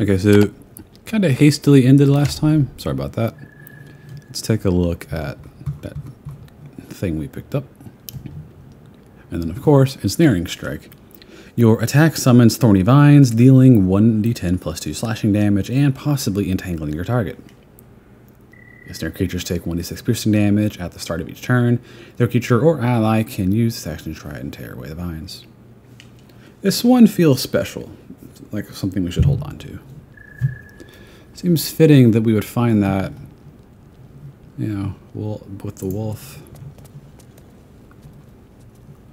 Okay, so kind of hastily ended last time. Sorry about that. Let's take a look at that thing we picked up. And then, of course, Ensnaring Strike. Your attack summons thorny vines, dealing 1d10 plus 2 slashing damage and possibly entangling your target. Ensnared creatures take 1d6 piercing damage at the start of each turn. Their creature or ally can use this action to try and tear away the vines. This one feels special, like something we should hold on to. Seems fitting that we would find that, you know, with the wolf.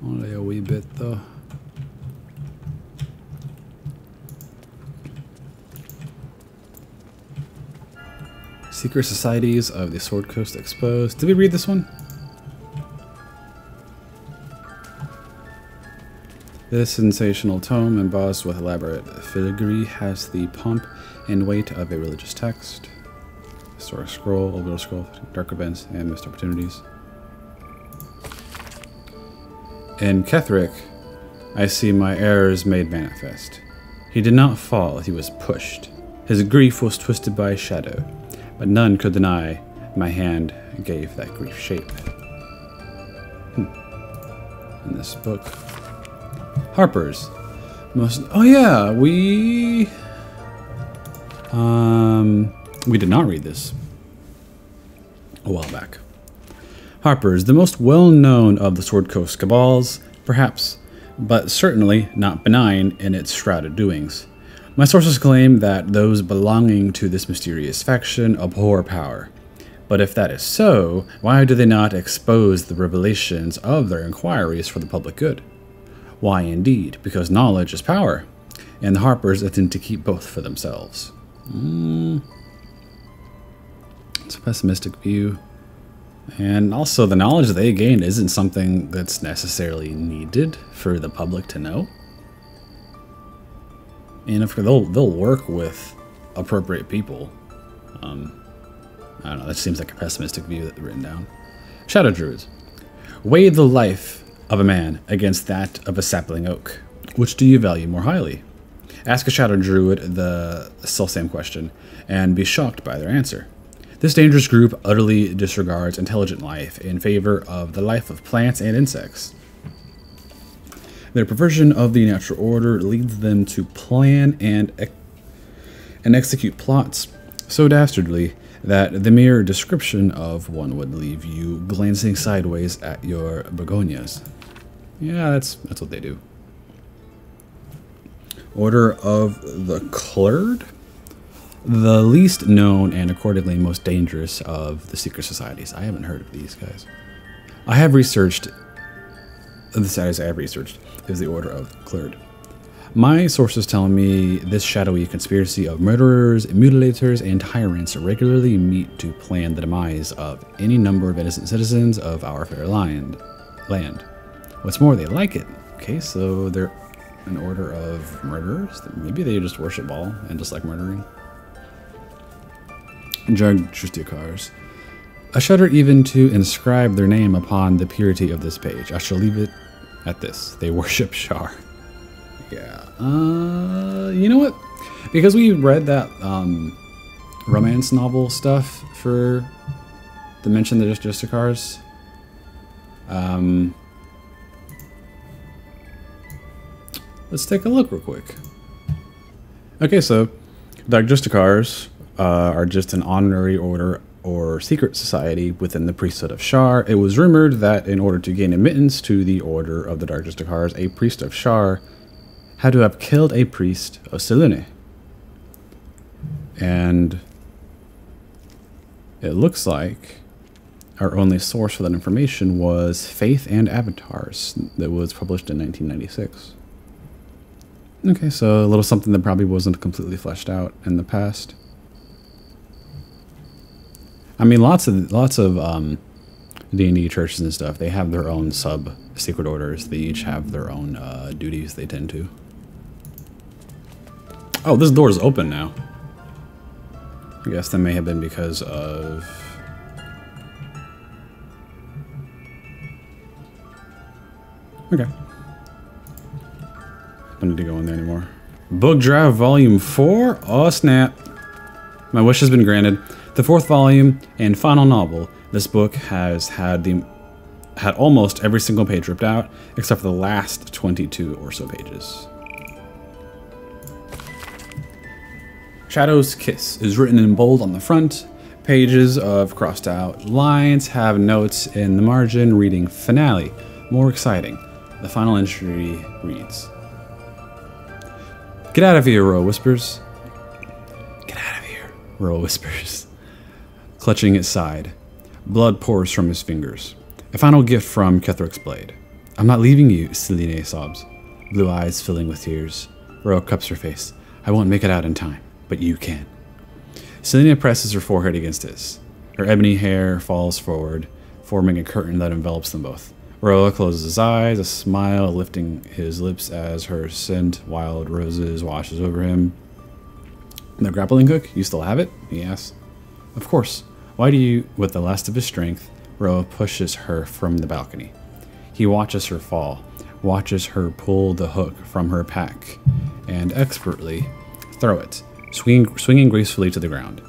Only a wee bit, though. Secret Societies of the Sword Coast Exposed. Did we read this one? This sensational tome, embossed with elaborate filigree, has the pomp and weight of a religious text. Historic scroll, orbital scroll, dark events, and missed opportunities. In Ketheric, I see my errors made manifest. He did not fall, he was pushed. His grief was twisted by a shadow, but none could deny my hand gave that grief shape. In this book. Harper's. Oh yeah, we did not read this a while back. Harper's, the most well-known of the Sword Coast cabals, perhaps, but certainly not benign in its shrouded doings. My sources claim that those belonging to this mysterious faction abhor power. But if that is so, why do they not expose the revelations of their inquiries for the public good? Why indeed, because knowledge is power, and the Harpers intend to keep both for themselves. It's a pessimistic view. And also, the knowledge they gain isn't something that's necessarily needed for the public to know. And if they'll work with appropriate people. I don't know, that seems like a pessimistic view that they've written down. Shadow Druids. Weigh the life of a man against that of a sapling oak. Which do you value more highly? Ask a Shadow Druid the self-same question, and be shocked by their answer. This dangerous group utterly disregards intelligent life in favor of the life of plants and insects. Their perversion of the natural order leads them to plan and execute plots so dastardly that the mere description of one would leave you glancing sideways at your begonias. Yeah, that's what they do. Order of the Clerd? The least known and accordingly most dangerous of the secret societies. I haven't heard of these guys. I have researched, the societies I have researched is the Order of the Clerd. My sources tell me this shadowy conspiracy of murderers, mutilators, and tyrants regularly meet to plan the demise of any number of innocent citizens of our fair land. What's more, they like it. Okay, so they're an order of murderers? Maybe they just worship Baal and just like murdering. Justicars. I shudder even to inscribe their name upon the purity of this page. I shall leave it at this. They worship Shar. Yeah. You know what? Because we read that romance novel stuff for the mention the Justicars. Let's take a look real quick. Okay, so Dark Justicars are just an honorary order or secret society within the priesthood of Shar. It was rumored that in order to gain admittance to the order of the Dark Justicars, a priest of Shar had to have killed a priest of Selûne. And it looks like our only source for that information was Faith and Avatars that was published in 1996. Okay, so a little something that probably wasn't completely fleshed out in the past. I mean, lots of D&D churches and stuff, they have their own sub-secret orders. They each have their own duties they tend to. Oh, this door is open now. I guess that may have been because of... Okay. Don't need to go in there anymore. Book Draft Volume 4? Oh snap. My wish has been granted. The 4th volume and final novel. This book has had almost every single page ripped out, except for the last 22 or so pages. Shadow's Kiss is written in bold on the front. Pages of crossed out lines have notes in the margin reading finale. More exciting. The final entry reads, "Get out of here," Roa whispers. "Get out of here," Roa whispers, clutching his side. Blood pours from his fingers. A final gift from Ketherick's blade. "I'm not leaving you," Selene sobs, blue eyes filling with tears. Roa cups her face. "I won't make it out in time, but you can." Selene presses her forehead against his. Her ebony hair falls forward, forming a curtain that envelops them both. Roa closes his eyes, a smile lifting his lips as her scent wild roses washes over him. "The grappling hook? You still have it?" he asks. "Of course. Why do you?" With the last of his strength, Roa pushes her from the balcony. He watches her fall, watches her pull the hook from her pack, and expertly throw it, swinging gracefully to the ground.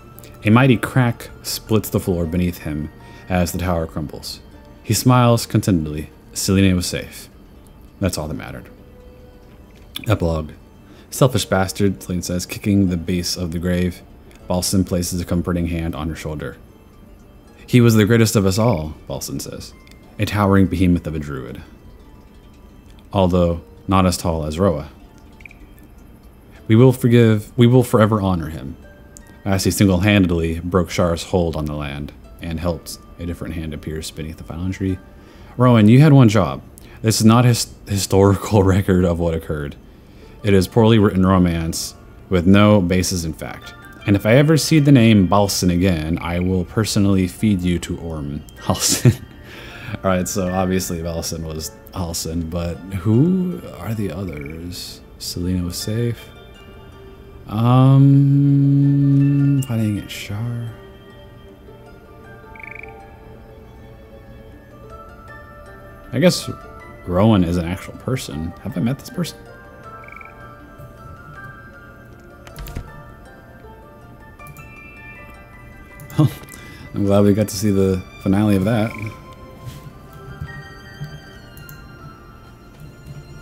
A mighty crack splits the floor beneath him as the tower crumbles. He smiles contentedly. Selene was safe. That's all that mattered. Epilogue. "Selfish bastard," Selene says, kicking the base of the grave. Balson places a comforting hand on her shoulder. "He was the greatest of us all," Balson says, a towering behemoth of a druid. Although not as tall as Roa. We will forever honor him," as he single-handedly broke Shar's hold on the land and helped a different hand appears beneath the final tree. "Rowan, you had one job. This is not a historical record of what occurred. It is poorly written romance with no basis in fact. And if I ever see the name Balson again, I will personally feed you to Orm Halson." Alright, so obviously Balson was Halson, but who are the others? Selena was safe. Fighting at Shar. I guess Rowan is an actual person. Have I met this person? Oh, I'm glad we got to see the finale of that.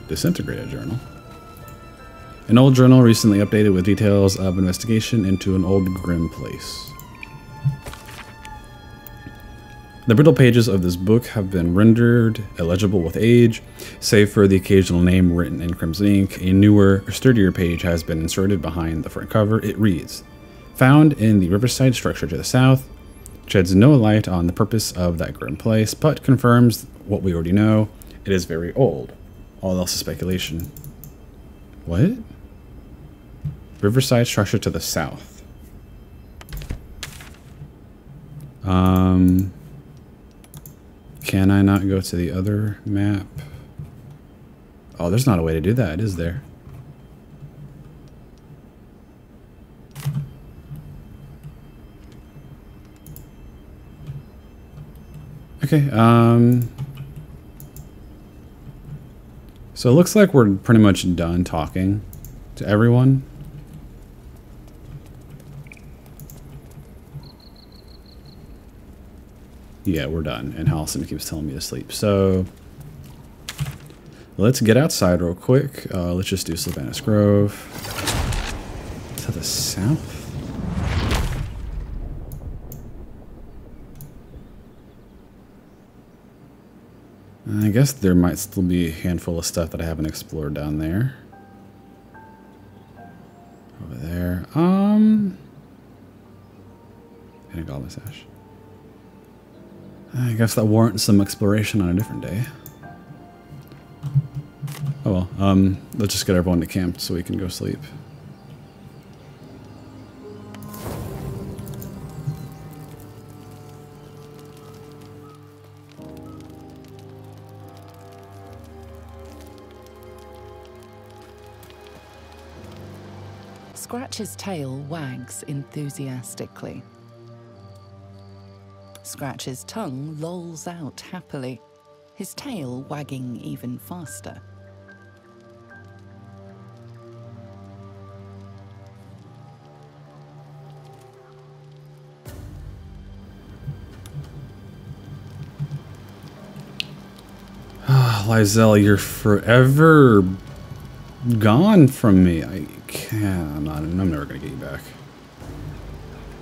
Disintegrated journal. An old journal recently updated with details of investigation into an old grim place. The brittle pages of this book have been rendered illegible with age, save for the occasional name written in crimson ink. A newer, sturdier page has been inserted behind the front cover. It reads, "Found in the riverside structure to the south, sheds no light on the purpose of that grim place, but confirms what we already know. It is very old. All else is speculation." What? Riverside structure to the south. Can I not go to the other map? Oh, there's not a way to do that, is there? Okay, so it looks like we're pretty much done talking to everyone. Yeah, we're done. And Halson keeps telling me to sleep. So let's get outside real quick. Let's just do Sylvanas Grove. To the south? I guess there might still be a handful of stuff that I haven't explored down there. Over there. And a goblin sash. I guess that warrants some exploration on a different day. Oh well, let's just get everyone to camp so we can go sleep. Scratch's tail wags enthusiastically. Scratch's tongue lolls out happily, his tail wagging even faster. Lae'zel, you're forever gone from me. I can't. I'm never gonna get you back.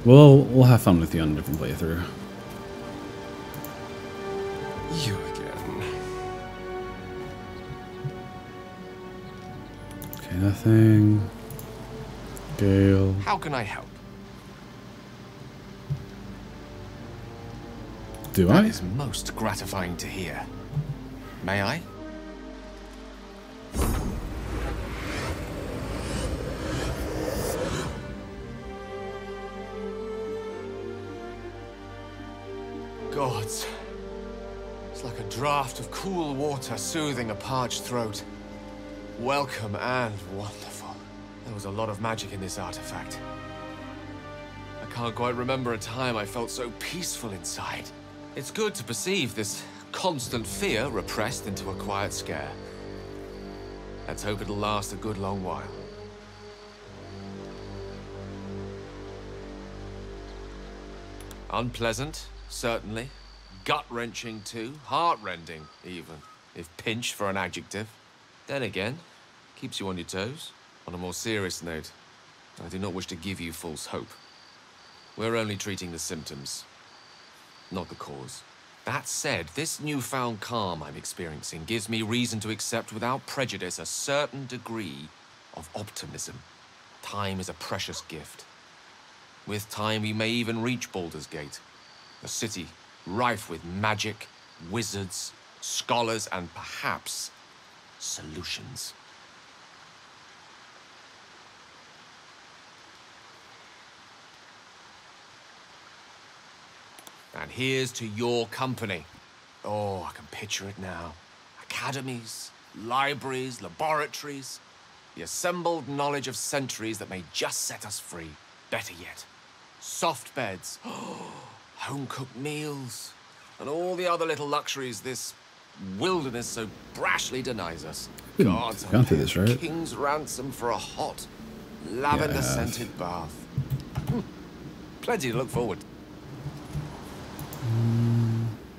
We'll have fun with you on a different playthrough. You again. Okay, nothing. Gale. How can I help? Do I? That is most gratifying to hear. May I? Gods. It's like a draught of cool water soothing a parched throat. Welcome and wonderful. There was a lot of magic in this artifact. I can't quite remember a time I felt so peaceful inside. It's good to perceive this constant fear repressed into a quiet scare. Let's hope it'll last a good long while. Unpleasant, certainly. Gut-wrenching too. Heart-rending, even, if pinched for an adjective. Then again, keeps you on your toes. On a more serious note, I do not wish to give you false hope. We're only treating the symptoms, not the cause. That said, this newfound calm I'm experiencing gives me reason to accept without prejudice a certain degree of optimism. Time is a precious gift. With time, we may even reach Baldur's Gate, a city rife with magic, wizards, scholars, and perhaps solutions. And here's to your company. Oh, I can picture it now. Academies, libraries, laboratories. The assembled knowledge of centuries that may just set us free. Better yet, soft beds, home-cooked meals, and all the other little luxuries this wilderness so brashly denies us. Gods, gone through this, right? King's ransom for a hot, lavender-scented bath. Plenty to look forward to.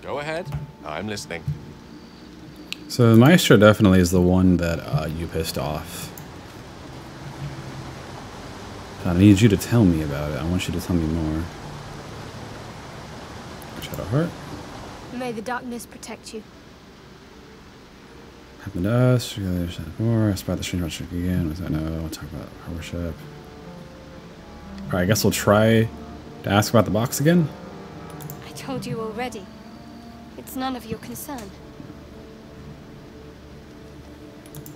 Go ahead. I'm listening. So the Maestro definitely is the one that you pissed off. I need you to tell me about it. I want you to tell me more. Shadow Heart. May the darkness protect you. Happened to us. More. I spot the strange magic again. Was that no? We'll talk about our worship. Alright, I guess we'll try to ask about the box again. I told you already. It's none of your concern.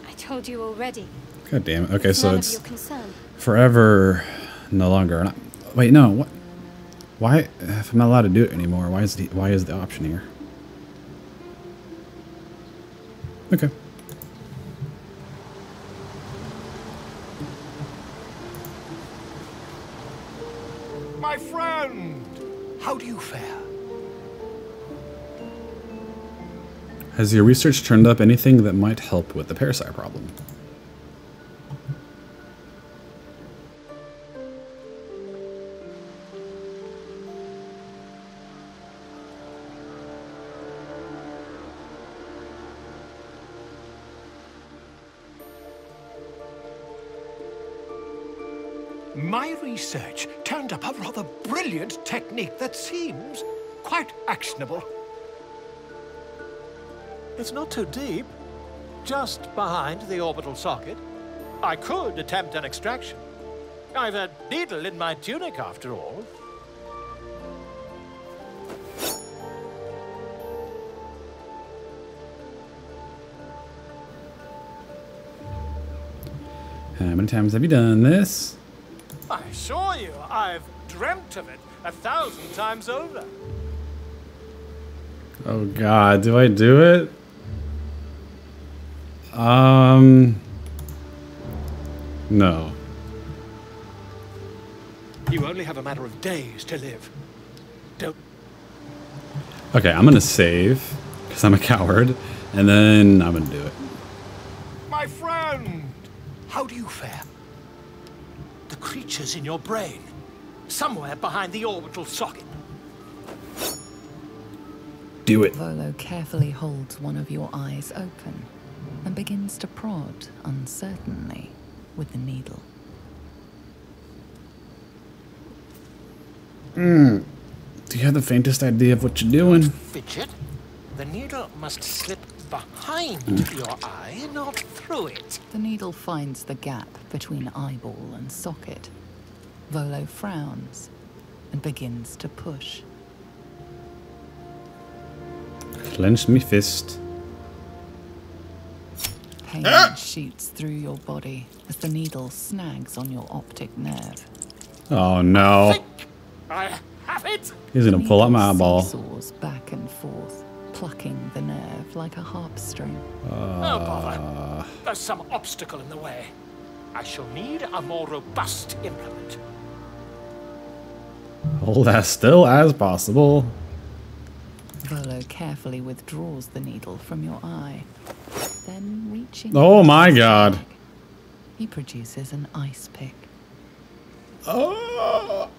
I told you already. God damn it. Okay, it's so none it's of your concern. forever no longer. Not, wait, no. What? Why? If I'm not allowed to do it anymore, why is the option here? Okay. My friend, how do you fare? Has your research turned up anything that might help with the parasite problem? My research turned up a rather brilliant technique that seems quite actionable. It's not too deep, just behind the orbital socket. I could attempt an extraction. I've a needle in my tunic, after all. How many times have you done this? I assure you, I've dreamt of it 1,000 times over. Oh God, do I do it? No. You only have a matter of days to live. Don't... Okay, I'm gonna save, because I'm a coward, and then I'm gonna do it. My friend, how do you fare? The creature's in your brain, somewhere behind the orbital socket. Do it. Volo carefully holds one of your eyes open and begins to prod uncertainly with the needle. Do you have the faintest idea of what you're doing? Fidget. The needle must slip behind your eye, not through it. The needle finds the gap between eyeball and socket. Volo frowns and begins to push. Clench me fist. Pain shoots through your body as the needle snags on your optic nerve. Oh no. I have it! He's gonna pull out my eyeball. Seesaws back and forth, plucking the nerve like a harp string. Oh, bother. There's some obstacle in the way. I shall need a more robust implement. Hold as still as possible. Volo carefully withdraws the needle from your eye, then reaching... Oh my god. He produces an ice pick. Oh.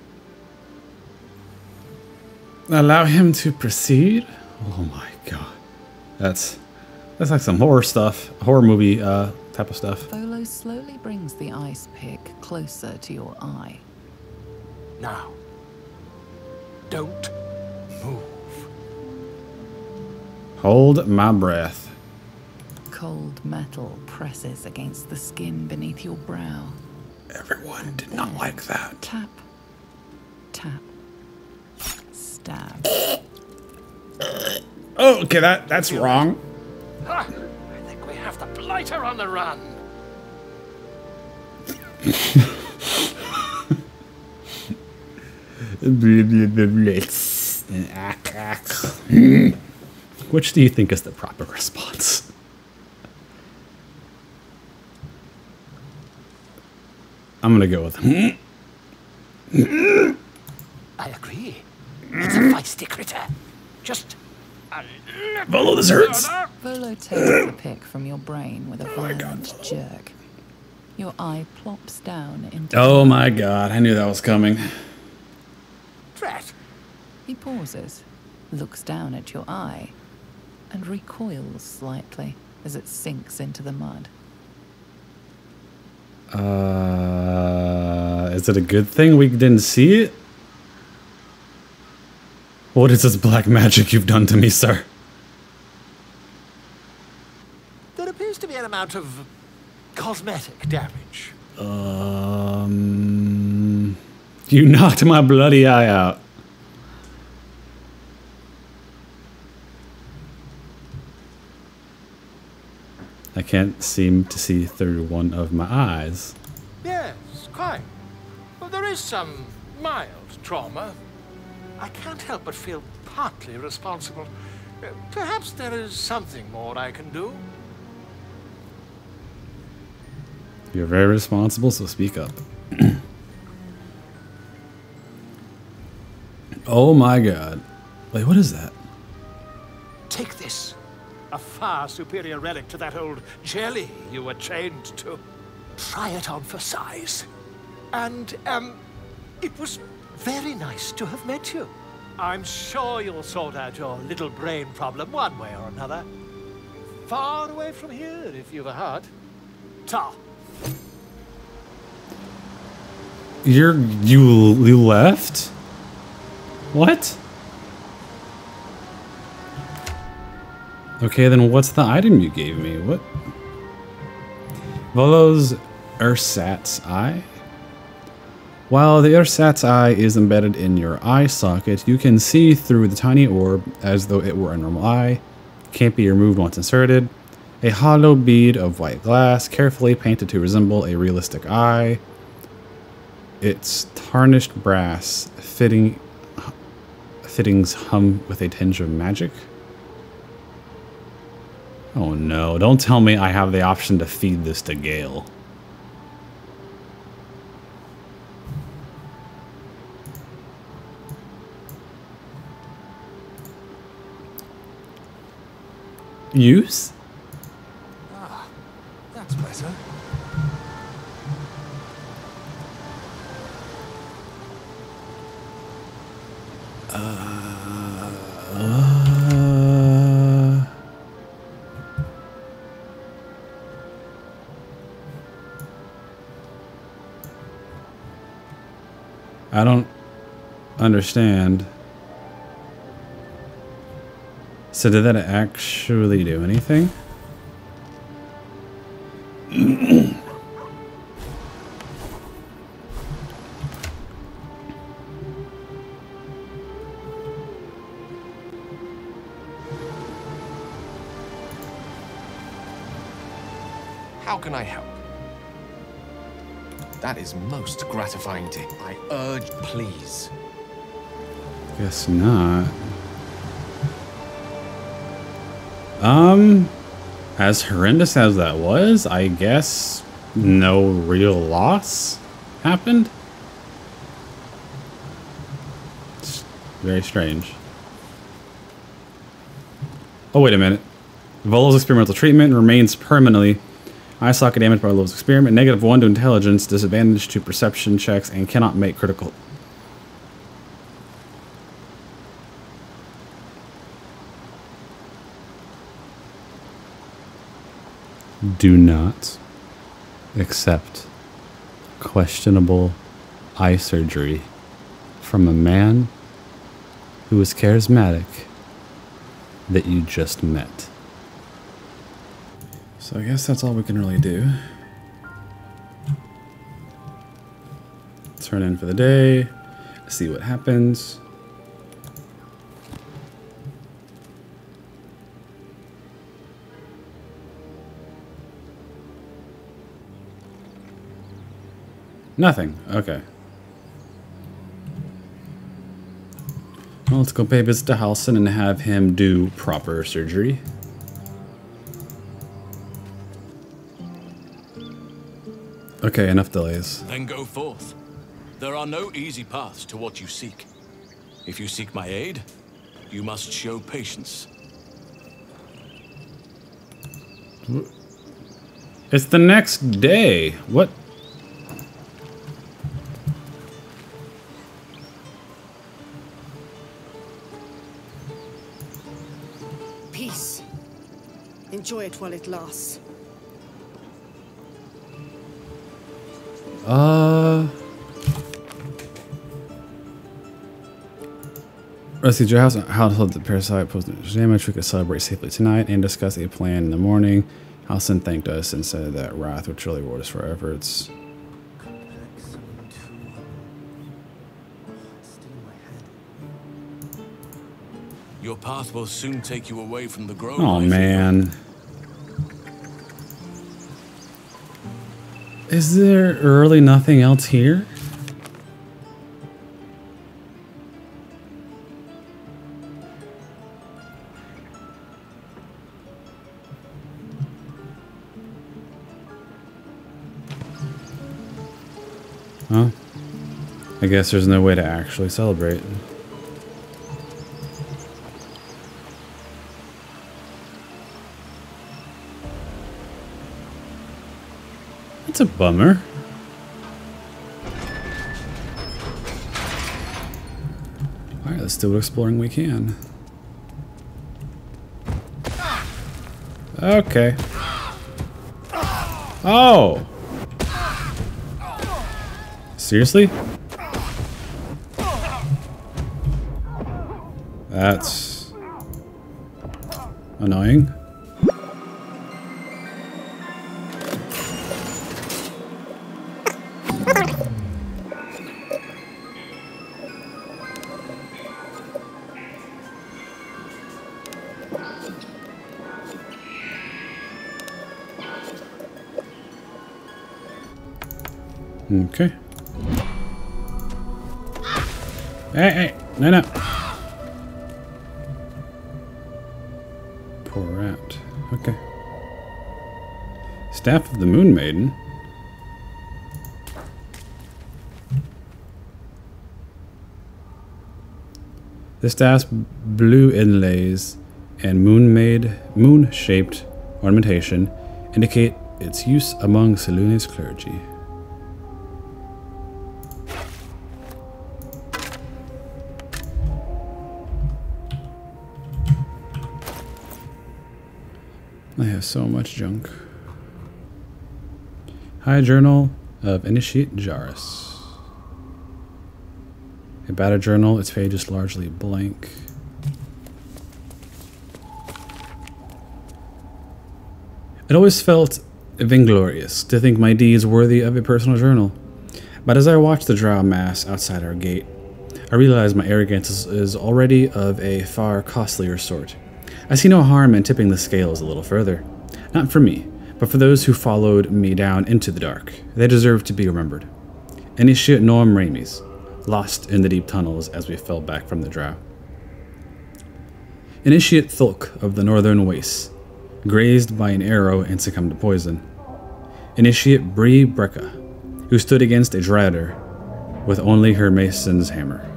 Allow him to proceed? Oh my god. That's like some horror stuff. Horror movie type of stuff. Volo slowly brings the ice pick closer to your eye. Now, don't move. Hold my breath. Cold metal presses against the skin beneath your brow. Everyone did not like that. Tap, tap, stab. Oh, okay, that's wrong. Ah, I think we have the blighter on the run. Which do you think is the proper response? I'm gonna go with I agree. It's a feisty critter. Just a Volo, this hurts. Volo takes the pick from your brain with a violent jerk. Your eye plops down into... Oh my god, I knew that was coming. Drat. He pauses, looks down at your eye, and recoils slightly as it sinks into the mud. Is it a good thing we didn't see it? What is this black magic you've done to me, sir? There appears to be an amount of cosmetic damage. You knocked my bloody eye out. I can't seem to see through one of my eyes. Yes, quite. Well, there is some mild trauma. I can't help but feel partly responsible. Perhaps there is something more I can do. You're very responsible, so speak up. Oh my god. Wait, what is that? Take this. A far superior relic to that old jelly you were chained to. Try it on for size. And, it was very nice to have met you. I'm sure you'll sort out your little brain problem one way or another. Far away from here, if you've a heart. Ta. You left? What? Okay, then what's the item you gave me? What? Volo's ersatz eye? While the ersatz eye is embedded in your eye socket, you can see through the tiny orb as though it were a normal eye. Can't be removed once inserted. A hollow bead of white glass, carefully painted to resemble a realistic eye. Its tarnished brass fittings hum with a tinge of magic. Oh no, don't tell me I have the option to feed this to Gale. Use? Ah, that's better. I don't understand. So did that actually do anything? How can I help? That is most gratifying to... I urge, please. Guess not. As horrendous as that was, I guess no real loss happened. It's very strange. Oh, wait a minute. Volo's experimental treatment remains permanently. Eye socket damaged by Volo's experiment. -1 to intelligence, disadvantage to perception checks, and cannot make critical. Do not accept questionable eye surgery from a man who is charismatic that you just met. So I guess that's all we can really do. Turn in for the day, see what happens. Nothing. Okay. Well, let's go pay a visit to Halsin and have him do proper surgery. Okay, enough delays. Then go forth. There are no easy paths to what you seek. If you seek my aid, you must show patience. It's the next day. What? Peace. Enjoy it while it lasts. Rescue your house. Household the parasite post damage. We could celebrate safely tonight and discuss a plan in the morning. Halsin thanked us and said that Wrath would truly reward us for our efforts. Your path will soon take you away from the grove. Oh man. Is there really nothing else here? Huh? I guess there's no way to actually celebrate. It's a bummer. Alright, let's do what exploring we can. Okay. Oh! Seriously? That's annoying. Okay. Hey, no, no. Poor rat. Okay. Staff of the Moon Maiden. The staff's blue inlays and moon-shaped ornamentation indicate its use among Selûne's clergy. I have so much junk. High Journal of Initiate Jarus. A battle journal, its page is largely blank. It always felt vainglorious to think my deeds worthy of a personal journal. But as I watched the drow mass outside our gate, I realized my arrogance is already of a far costlier sort. I see no harm in tipping the scales a little further. Not for me, but for those who followed me down into the dark. They deserve to be remembered. Initiate Norm Ramis, lost in the deep tunnels as we fell back from the drow. Initiate Thulk of the Northern Wastes, grazed by an arrow and succumbed to poison. Initiate Bree Brecca, who stood against a Dryder with only her mason's hammer.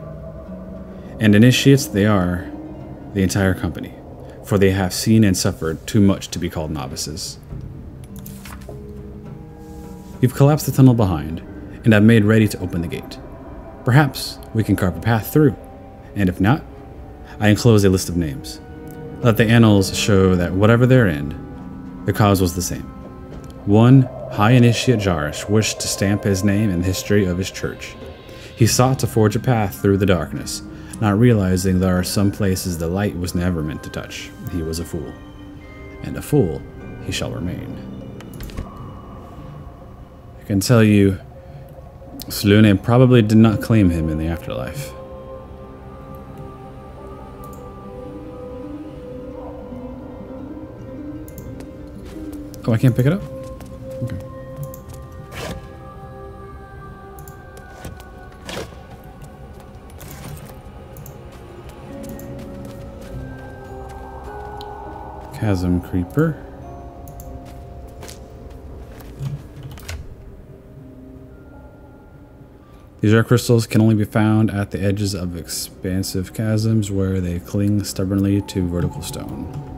And initiates they are the entire company, for they have seen and suffered too much to be called novices. We've collapsed the tunnel behind, and have made ready to open the gate. Perhaps we can carve a path through, and if not, I enclose a list of names. Let the annals show that whatever their end, the cause was the same. One High Initiate Jarish wished to stamp his name in the history of his church. He sought to forge a path through the darkness, not realizing there are some places the light was never meant to touch. He was a fool, and a fool he shall remain. I can tell you, Slune probably did not claim him in the afterlife. Oh, I can't pick it up? Okay. Chasm Creeper. These rare crystals can only be found at the edges of expansive chasms where they cling stubbornly to vertical stone.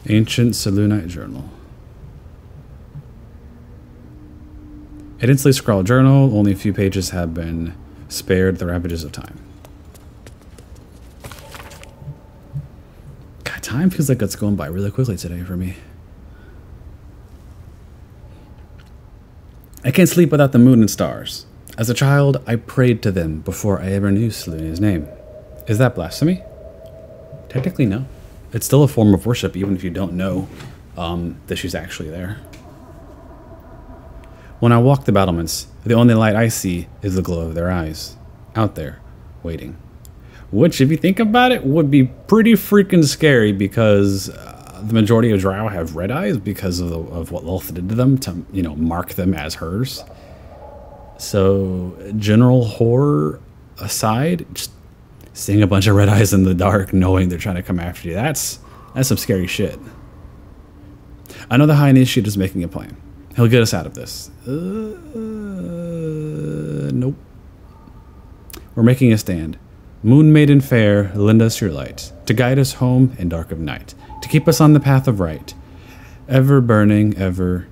Ancient Selûnite Journal. A densely scrawled journal, only a few pages have been spared the ravages of time. God, time feels like it's going by really quickly today for me. I can't sleep without the moon and stars. As a child, I prayed to them before I ever knew Selûne's name. Is that blasphemy? Technically, no. It's still a form of worship, even if you don't know that she's actually there. When I walk the battlements, the only light I see is the glow of their eyes, out there, waiting. Which, if you think about it, would be pretty freaking scary because the majority of Drow have red eyes because of what Lilith did to them to, you know, mark them as hers. So, general horror aside, just seeing a bunch of red eyes in the dark, knowing they're trying to come after you, that's some scary shit. I know the High Initiate is making a plan. He'll get us out of this. Nope. We're making a stand. Moon Maiden fair, lend us your light, to guide us home in dark of night, to keep us on the path of right. Ever burning, ever.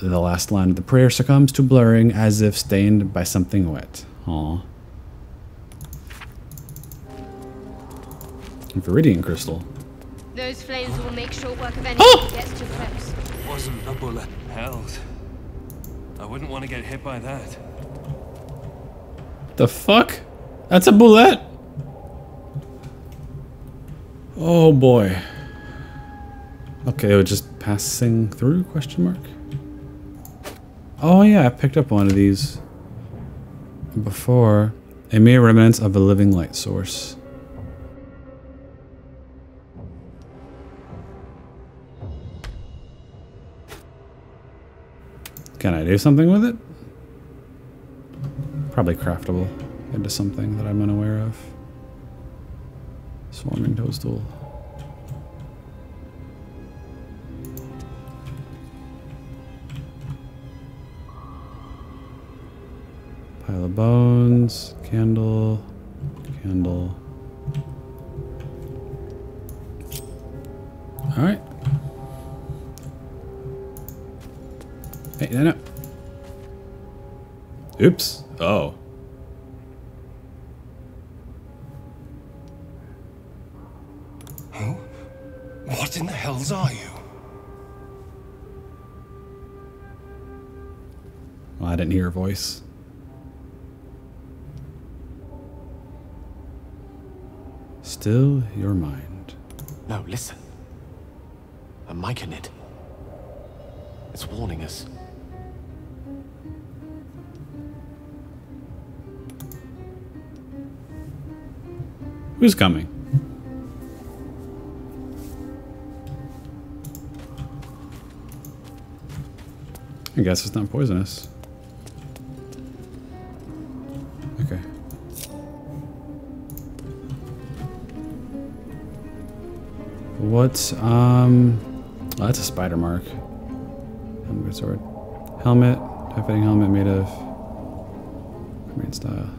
The last line of the prayer succumbs to blurring as if stained by something wet. Aw. Viridian crystal. Those flames will make short work of anyone who gets too close. It wasn't a bullet. Hells. I wouldn't want to get hit by that. The fuck? That's a bullet? Oh boy. Okay, we're just passing through, question mark? Oh yeah, I picked up one of these before. A mere remnants of a living light source. Can I do something with it? Probably craftable into something that I'm unaware of. Swarming toadstool. Pile of bones, candle, candle. All right. Hey, no. Oops. Oh. What in the hells are you? Well, I didn't hear her voice. Still your mind. No, listen. A mic in it. It's warning us. Who's coming? I guess it's not poisonous. Okay. What, oh, that's a spider mark. Good sword. Helmet. High-fitting helmet made of Armorian style.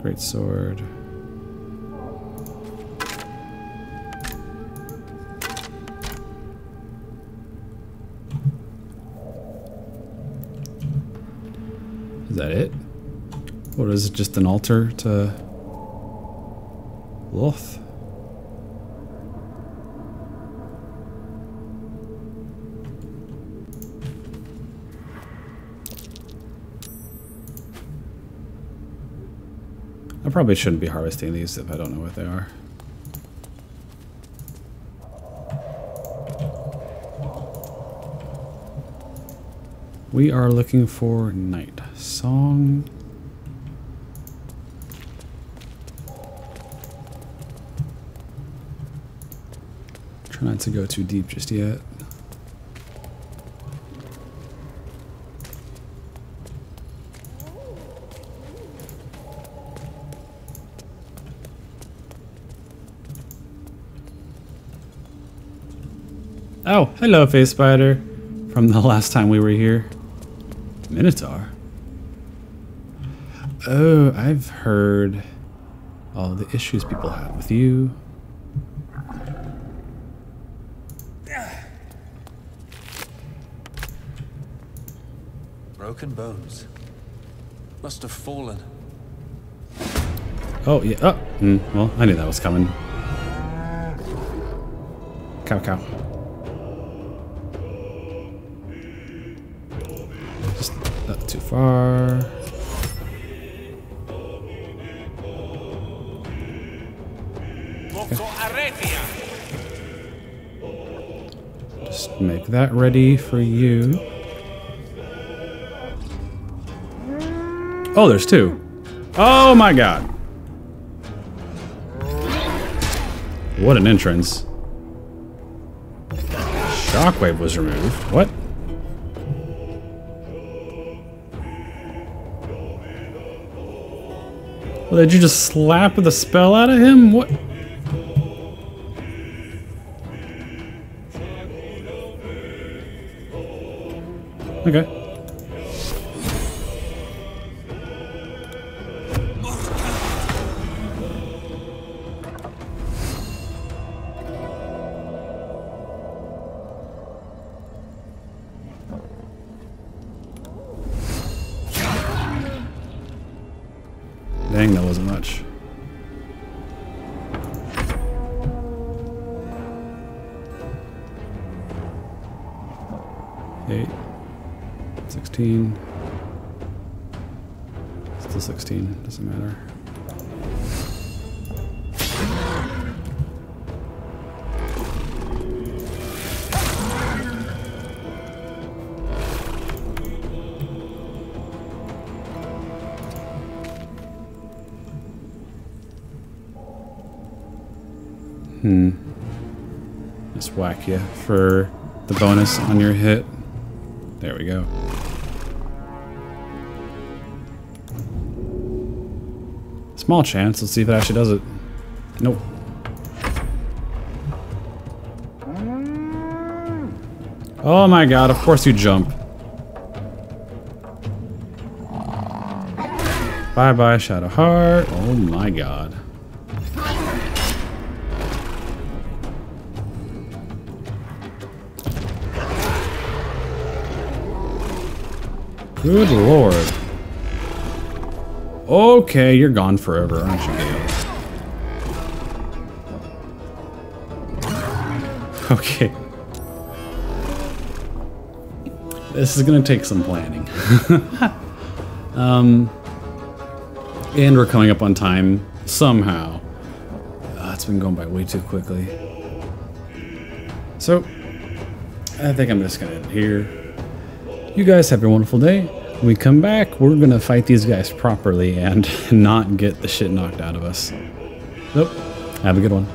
Great sword. Is that it? What is it? Just an altar to Loth? I probably shouldn't be harvesting these if I don't know what they are. We are looking for Night Song. Try not to go too deep just yet. Oh, hello, Face Spider. From the last time we were here. Minotaur. Oh, I've heard all the issues people have with you. Broken bones. Must have fallen. Oh, yeah. Oh, well, I knew that was coming. Cow, cow. Just not too far. Just make that ready for you. Oh, there's two. Oh my god. What an entrance. Shockwave was removed. What? Well, did you just slap the spell out of him? What? Okay. Dang, that wasn't much. Eight. 16. Still 16. Doesn't matter. Just whack you for the bonus on your hit. There we go. Small chance. Let's see if it actually does it. Nope. Oh my god, of course you jump. Bye-bye, Shadow Heart. Oh my god. Good lord. Okay, you're gone forever, aren't you, Gale? Okay. This is gonna take some planning. And we're coming up on time somehow. It's been going by way too quickly. So, I think I'm just gonna end here. You guys have a wonderful day. When we come back, we're gonna fight these guys properly and not get the shit knocked out of us. Nope. Have a good one.